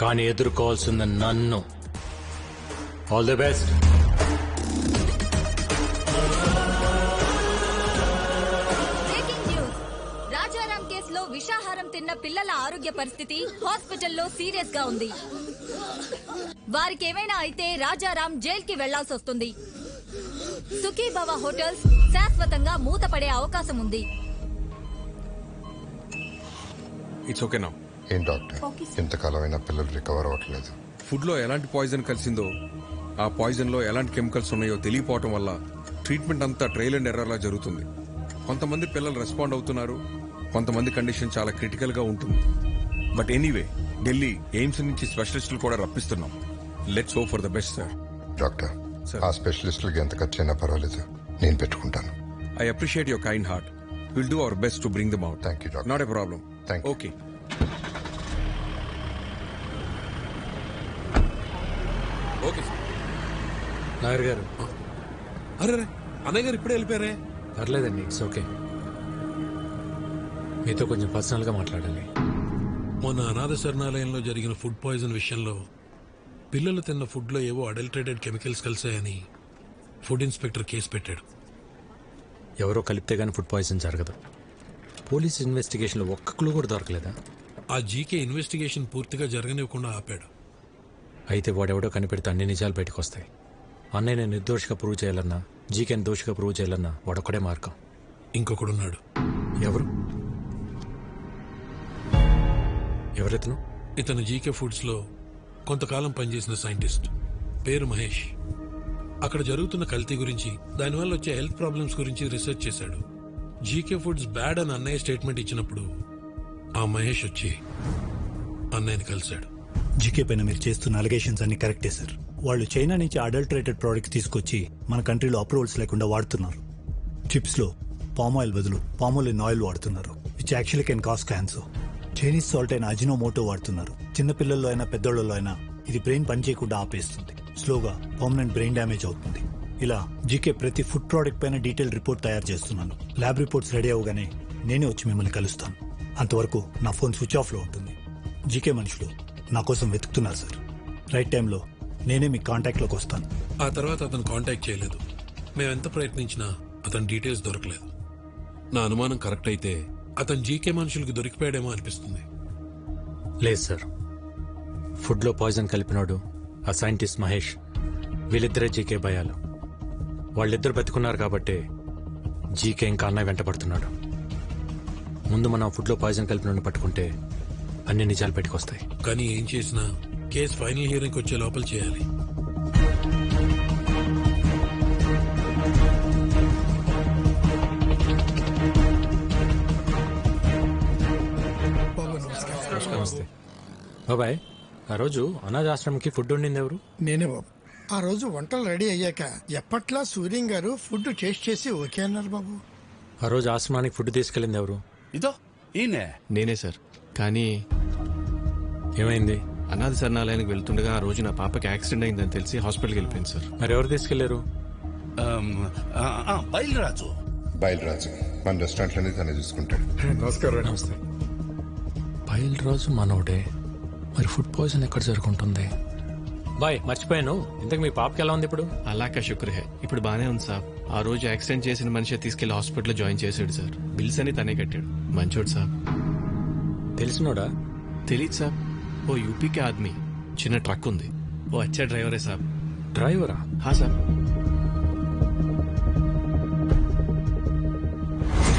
కానీ ఎదుర్కోవాల్సింది నన్ను. All the best. Rajaram కేసులో విషాహారం తిన్న పిల్లల ఆరోగ్య పరిస్థితి హాస్పిటల్లో సీరియస్ గా ఉంది. వారికి ఏమైనా అయితే రాజారాం జైలుకి వెళ్లాల్సి వస్తుంది. సుఖీభవ హోటల్స్ శాశ్వతంగా మూతపడే అవకాశం ఉంది. It's okay now. ఏం డాక్టర్, ఇంతకాలమైనా పిల్లలు రికవర్ అవ్వట్లేదు. ఫుడ్ లో ఎలాంటి పాయిజన్ కలిసిందో, ఆ పాయిజన్ లో ఎలాంటి కెమికల్స్ ఉన్నాయో తెలియపోవటం వల్ల ట్రీట్మెంట్ అంతా ట్రయల్ అండ్ ఎర్రర్ లా జరుగుతుంది. కొంతమంది పిల్లలు రెస్పాండ్ అవుతున్నారు, కొంతమంది కండిషన్ చాలా క్రిటికల్ గా ఉంటుంది. బట్ ఎనీవే, ఢిల్లీ ఎయిమ్స్ నుంచి స్పెషలిస్టులు కూడా రప్పిస్తున్నాం. Let's hope for the best sir. Doctor, ఆ స్పెషలిస్టులకి ఎంత ఖర్చు అయినా పర్వాలేదు, నేను పెట్టుకుంటాను. I appreciate your kind heart. Will do our best to bring them out. Thank you doctor. Not a problem. Thank you. Okay. Okay sir. Nair garu. అరే అన్నయ్య గారు ఇప్పుడే వెళ్ళిపోయారే. పర్లేదండి, ఇట్స్ ఓకే. మీతో కొంచెం పర్సనల్ గా మాట్లాడాలి. మొన్న అనాథ శరణాలయంలో జరిగిన ఫుడ్ పాయిజన్ విషయంలో పిల్లలు తిన్న ఫుడ్ లో ఏవో అడల్టరేటెడ్ కెమికల్స్ కలిసాయని ఫుడ్ ఇన్స్పెక్టర్ కేసు పెట్టాడు. ఎవరో కలిపితే గానీ ఫుడ్ పాయిజన్ జరగదు. పోలీస్ ఇన్వెస్టిగేషన్ లో ఒక్క క్లూ కూడా దొరకలేదా? ఆ జీకే ఇన్వెస్టిగేషన్ పూర్తిగా జరగనివ్వకుండా ఆపాడు. అయితే వాడెవడో కనిపెడితే అన్ని నిజాలు బయటకు వస్తాయి. అన్నయ్య నిర్దోషిగా ప్రూవ్ చేయాలన్నా, జీకేని దోషిగా ప్రూవ్ చేయాలన్నా వాడొక్కడే మార్గం. ఇంకొకడున్నాడు. ఎవరు? ఎవరెతను? ఇతను జీకే ఫుడ్స్ లో కొంతకాలం పనిచేసిన సైంటిస్ట్. పేరు మహేష్. అక్కడ జరుగుతున్న కల్తీ గురించి, దానివల్ల వచ్చే హెల్త్ ప్రాబ్లమ్స్ గురించి రీసెర్చ్ చేశాడు. జీకే ఫుడ్స్ బ్యాడ్ అని అన్నయ్య స్టేట్మెంట్ ఇచ్చినప్పుడు ఆ మహేష్ వచ్చి అన్నయ్యని కలిశాడు. జీకే పైన మీరు చేస్తున్న అలిగేషన్స్ అన్ని కరెక్టే సార్. వాళ్ళు చైనా నుంచి అడల్టరేటెడ్ ప్రోడక్ట్స్ తీసుకొచ్చి మన కంట్రీలో అప్రూవల్స్ లేకుండా వాడుతున్నారు. చిప్స్ లో పామ్ ఆయిల్ బదులు పామోలిన్ ఆయిల్ వాడుతున్నారు, which actually can cause cancer. Chinese salt అయిన అజినోమోటో వాడుతున్నారు. చిన్నపిల్లల్లో అయినా పెద్దోళ్లలో అయినా ఇది బ్రెయిన్ పనిచేయకుండా ఆపేస్తుంది. స్లోగా పర్మనెంట్ బ్రెయిన్ డ్యామేజ్ అవుతుంది. ఇలా జీకే ప్రతి ఫుడ్ ప్రోడక్ట్ పైన డీటెయిల్ రిపోర్ట్ తయారు చేస్తున్నాను. ల్యాబ్ రిపోర్ట్స్ రెడీ అవగానే నేనే వచ్చి మిమ్మల్ని కలుస్తాను. అంతవరకు నా ఫోన్ స్విచ్ ఆఫ్ లో ఉంటుంది. జీకే మనుషులు నా కోసం వెతుకుతున్నారు సార్. రైట్ టైంలో నేనే మీ కాంటాక్ట్ లోకి వస్తాను. ఆ తర్వాత అతను కాంటాక్ట్ చేయలేదు. మేమెంత ప్రయత్నించినా అతని డీటెయిల్స్ దొరకలేదు. నా అనుమానం కరెక్ట్ అయితే అతను జీకే మనుషులకు దొరికిపోయాడేమో అనిపిస్తుంది. లేదు సార్, ఫుడ్ లో పాయిజన్ కలిపినాడు ఆ సైంటిస్ట్ మహేష్. వీళ్ళిద్దరే జీకే భయాలు. వాళ్ళిద్దరు బతుకున్నారు కాబట్టి జీకే ఇంకా అన్నయ్య వెంట పడుతున్నాడు. ముందు మనం ఫుడ్ లో పాయిజన్ కలిపిన పట్టుకుంటే అన్ని నిజాలు బయటకు వస్తాయి. కానీ ఏం చేసినా కేసు ఫైనల్ హియరింగ్ వచ్చే లోపల చేయాలి. నమస్తే బాబాయ్. ఆ రోజు అనాథాశ్రమంకి ఫుడ్ వండింది ఎవరు? నేనే బాబు. ఆ రోజు వంటలు రెడీ అయ్యాక ఎప్పట్లా సూర్యం గారు ఫుడ్ టేస్ట్ చేసి ఓకే అన్నారు బాబు. ఆ రోజు ఆశ్రమానికి ఫుడ్ తీసుకెళ్ళింది ఎవరు? ఇదో ఈయనే. నేనే సార్. కానీ ఏమైంది? అనాథ శరణాలయానికి వెళ్తుండగా ఆ రోజు నా పాపకి యాక్సిడెంట్ అయిందని తెలిసి హాస్పిటల్కి వెళ్ళిపోయింది సార్. మరి ఎవరు తీసుకెళ్లారు? బయలురాజు. బయలురాజు మన రెస్టారెంట్ లోనే తనే చూసుకుంటాడు. నమస్కారం. నమస్తే. బయలురాజు మనోడే. మరి ఫుడ్ పాయిజన్ ఎక్కడ జరుగుతుంది? బాయ్, మర్చిపోయాను. ఇంతకు మీ పాపకి ఎలా ఉంది ఇప్పుడు? అలాకా శుక్ర హే, ఇప్పుడు బానే ఉంది సార్. ఆ రోజు యాక్సిడెంట్ చేసిన మనిషి తీసుకెళ్లి హాస్పిటల్లో జాయిన్ చేశాడు సార్. బిల్స్ అని తనే కట్టాడు. మంచోడు సార్. తెలిసినోడా? తెలీదు సార్. ఓ యూపీకే ఆద్మీ. చిన్న ట్రక్ ఉంది. ఓ అచ్చా డ్రైవరే సార్. డ్రైవరా? హా సార్.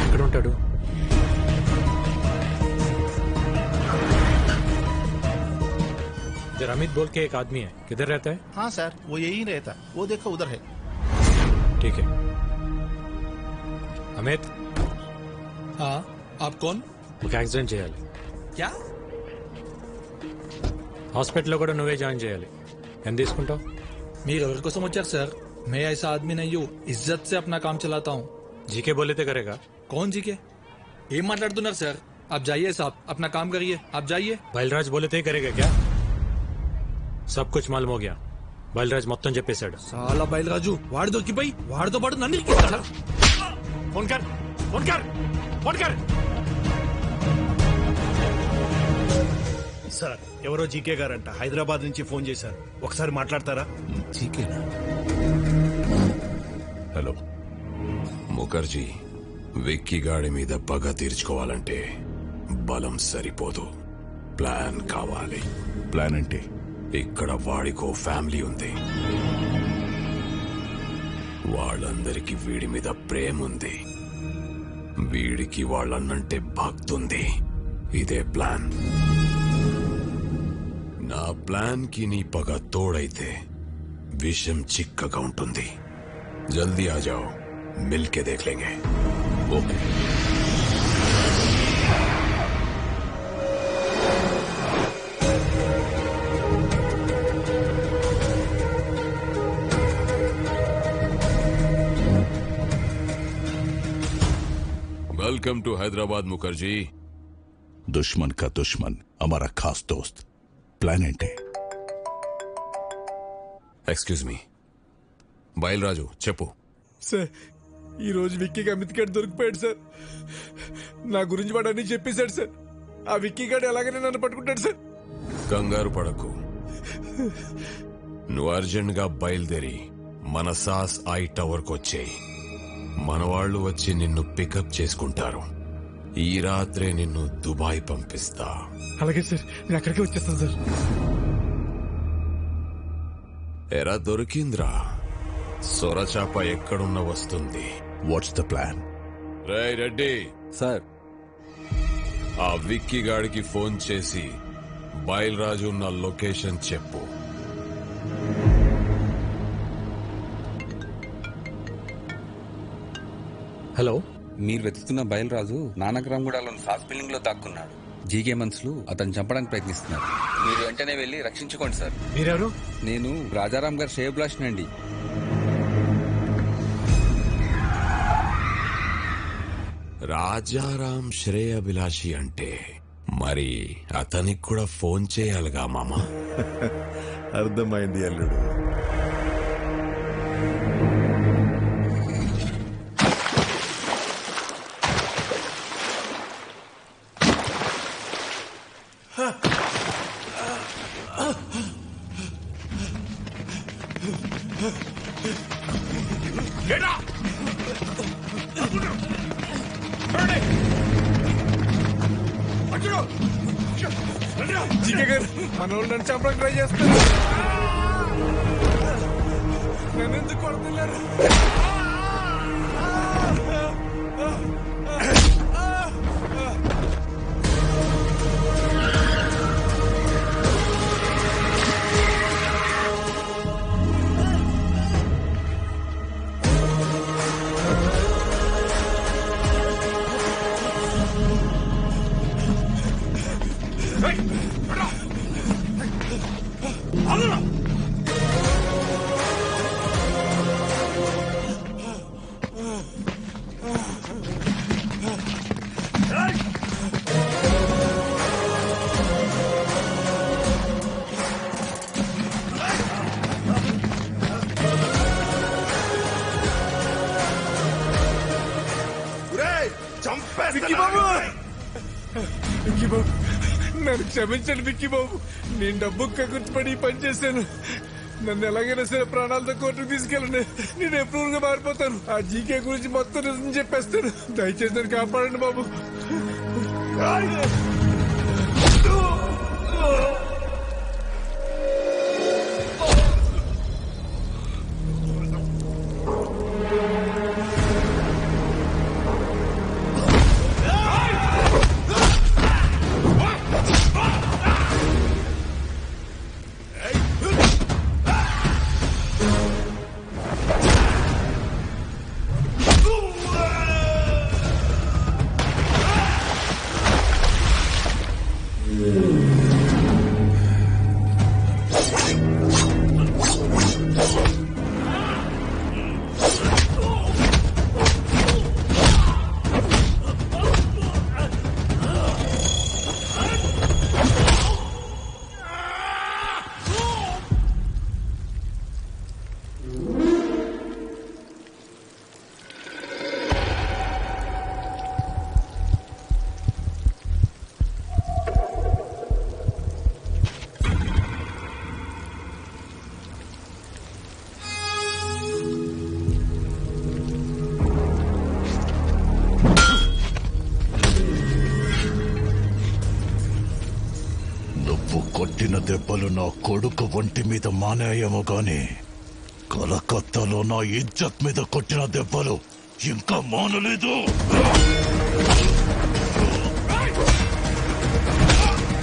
ఎక్కడ ఉంటాడు? इधर अमित बोल के एक आदमी है, किधर रहता है? हाँ सर, वो यही रहता, वो देखो उधर है. ठीक है. अमित. हाँ, आप कौन? ఒక యాక్సిడెంట్ చేయాలి. क्या? హాస్పిటల్లో కూడా నువ్వే జాయిన్ చేయాలి. ఎంత తీసుకుంటావు? మీరు ఎవరి కోసం వచ్చారు సార్? मैं ऐसा आदमी नहीं हूँ, इज्जत से अपना काम चलाता हूँ. జీకే बोले करेगा. कौन जी के? ఏం మాట్లాడుతున్నారు సార్? आप जाइए साहब, अपना काम करिए. आप जाइए. బయల్రాజ్ बोले करेगा क्या? सब कुछ मालूम हो गया. బయల్రాజ్ మొత్తం చెప్పేశాడు. చాలా బయలురాజు వాడు దొరికిపోయి వాడితో పాటు నన్ను ఇరికిస్తాడా? ఫోన్ కర్, ఫోన్ కర్, ఫోన్ కర్. సార్ ఎవరో జీకే గారంట హైదరాబాద్ నుంచి ఫోన్ చేశారు, ఒకసారి మాట్లాడతారా? జీకేనా? హలో ముఖర్జీ, విక్కీ గాడి మీద పగ తీర్చుకోవాలంటే బలం సరిపోదు, ప్లాన్ కావాలి. ప్లాన్ అంటే? ఇక్కడ వాడికో ఫ్యామిలీ ఉంది, వాళ్ళందరికీ వీడి మీద ప్రేమ ఉంది, వీడికి వాళ్ళన్నంటే భక్తుంది. ఇదే ప్లాన్. నా ప్లాన్ కి నీ పగ తోడైతే విషయం చిక్కగా ఉంటుంది. జల్దీ ఆ జాओ, మిల్కే దేఖ్ లేంగే. Okay. Welcome to Hyderabad Mukherjee. दुश्मन का दुश्मन हमारा खास दोस्त. प्लान ఏంటి? ఎక్స్క్యూజ్ మీ, బయలురాజు చెప్పు. సార్, ఈ రోజు విక్కీకి అమిత్ గడ్ దొరికిపోయాడు సార్. నా గురించి వాడు అన్ని చెప్పేశాడు సార్. ఆ విక్కీ గడ్ ఎలాగైనా నన్ను పట్టుకుంటాడు సార్. కంగారు పడకు, నువ్వు అర్జెంట్ గా బయలుదేరి మన సాస్ ఐ టవర్ కొచ్చేయి. మన వాళ్ళు వచ్చి నిన్ను పికప్ చేసుకుంటారు. ఈ రాత్రే నిన్ను దుబాయ్ పంపిస్తా. అలాగే సార్, నేను అక్కడికే వచ్చేస్తాను సార్. ఎరా దొరికింద్రా, సొరచాప ఎక్కడున్న వస్తుంది. What's the plan? Ray Reddy sir, ఆ విక్కీ గాడికి ఫోన్ చేసి బయలురాజు ఉన్న లొకేషన్ చెప్పు. హలో, మీరు వెతుకుతున్న బయలురాజు నానక్రామ్గూడలోని సాస్ బిల్డింగ్ లో దాక్కున్నాడు. జీకే మనుషులు అతను చంపడానికి ప్రయత్నిస్తున్నారు. మీరు వెంటనే వెళ్లి రక్షించుకోండి సార్. మీరెవరు? నేను రాజారాం గారు శ్రేయభిలాష్ నండి. రాజారాం శ్రేయభిలాషి అంటే మరి అతనికి కూడా ఫోన్ చేయాలిగా మామ. అర్థమైంది అల్లుడు. జీకే గారు, మన వాళ్ళు నన్ను చంపడానికి ట్రై చేస్తారు. నన్ను ఎందుకు కొడుతున్నారు? విక్కీ బాబు, విక్కీ బాబు, నన్ను క్షమించండి విక్కీ బాబు. నేను డబ్బు కగుర్తుపడి పని చేశాను. నన్ను ఎలాగైనా సరే ప్రాణాలతో కోర్టుకు తీసుకెళ్ళండి. నేను ఎప్పుడు గా మారిపోతాను. ఆ జీకే గురించి మొత్తం నిజం చెప్పేస్తాను. దయచేసి నన్ను కాపాడండి బాబు. నువ్వు కొట్టిన దెబ్బలు నా కొడుకు ఒంటి మీద మానేయేమో గాని కలకత్తాలో నా ఇజ్జత్ మీద కొట్టిన దెబ్బలు ఇంకా మానలేదు.